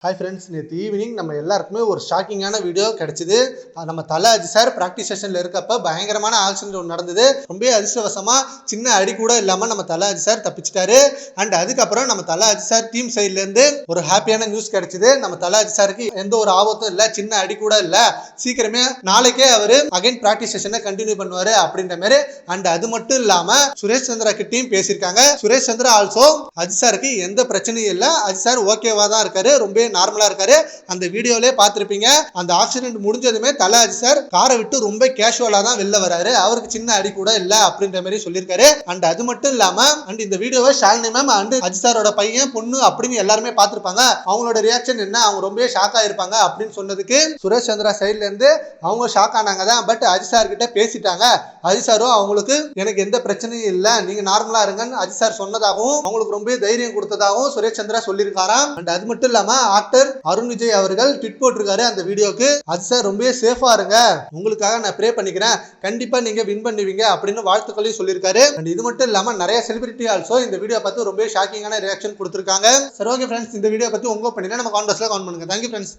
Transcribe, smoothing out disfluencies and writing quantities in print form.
Hi friends, நேற்று evening நம்ம எல்லாருக்குமே ஒரு ஷாக்கிங்கான வீடியோ கிடைச்சிது. நம்ம தல அஜித் சார் ப்ராக்டிஸ் செஷனில் இருக்கப்ப பயங்கரமான ஆக்சிடென்ட் ஒன்று நடந்தது. ரொம்ப அதிர்ஷ்டவசமாக சின்ன அடி கூட இல்லாமல் நம்ம தல அஜித் சார் தப்பிச்சிட்டாரு. அண்ட் அதுக்கப்புறம் நம்ம தல அஜித் சார் டீம் சைட்லேருந்து ஒரு ஹாப்பியான நியூஸ் கிடைச்சிது. நம்ம தல அஜித் சாருக்கு எந்த ஒரு ஆபத்தும் இல்லை, சின்ன அடி கூட இல்லை, சீக்கிரமே நாளைக்கே அவர் அகைன் ப்ராக்டிஸ் செஷனை கண்டினியூ பண்ணுவார் அப்படின்ற மாதிரி. அண்ட் அது மட்டும் இல்லாமல் சுரேஷ் சந்திரா கிட்டையும் பேசியிருக்காங்க. சுரேஷ் சந்திரா ஆல்சோ அஜித் சாருக்கு எந்த பிரச்சனையும் இல்லை, அஜித் சார் ஓகேவா தான் இருக்காரு, ரொம்ப நார்மலா இருக்காரு. அந்த வீடியோலயே பார்த்திருப்பீங்க. அந்த ஆக்சிடென்ட் முடிஞ்சதுமே தல அஜித் சார் காரை விட்டு ரொம்ப கேஷுவலா தான் வெளில வராரு. அவருக்கு சின்ன அடி கூட இல்ல அப்படின்ற மாதிரி சொல்லியிருக்காரு. அண்ட் அது மட்டும் இல்லாம அண்ட் இந்த வீடியோவை ஷாலினி மேம் அண்ட் அஜித் சாரோட பையன் பொண்ணு அப்படின்னு எல்லாருமே பார்த்திருப்பாங்க. அவங்களோட ரியாக்ஷன் என்ன, அவங்க ரொம்ப ஷாக் ஆயிருப்பாங்க அப்படின்னு சொன்னதுக்கு சுரேஷ் சந்திரா சைட்ல இருந்து அவங்க ஷாக் ஆனாங்க தான். பட் அஜித் சார் கிட்ட பேசிட்டாங்க. அஜித் சாரும் அவங்களுக்கு எனக்கு எந்த பிரச்சனையும் இல்லை, நீங்க நார்மலா இருங்கன்னு அஜித் சார் சொன்னதாகவும் அவங்களுக்கு ரொம்ப தைரியம் கொடுத்ததாகவும் சுரேஷ் சந்திரா சொல்லியிருக்காராம். அண்ட் அது மட்டும் இல்லாம ஆக்டர் அருண் விஜய் அவர்கள் ட்வீட் போட்டிருக்காரு அந்த வீடியோக்கு. அஜித் சார் ரொம்ப சேஃபா இருங்க, உங்களுக்காக நான் ப்ரே பண்ணிக்கிறேன், கண்டிப்பா நீங்க வின் பண்ணுவீங்க அப்படின்னு வாழ்த்துக்களையும் சொல்லியிருக்காரு. அண்ட் இது மட்டும் இல்லாம நிறைய செலிபிரிட்டி ஆல்சோ இந்த வீடியோ பார்த்து ரொம்ப ஷாக்கிங்கான ரியாக்ஷன் கொடுத்திருக்காங்க. சரி, ஓகே ஃப்ரெண்ட்ஸ், இந்த வீடியோ பத்தி உங்க ஒப்பீனியனை நம்ம கமெண்ட் பாக்ஸ்ல கமெண்ட் பண்ணுங்க. Thank you friends.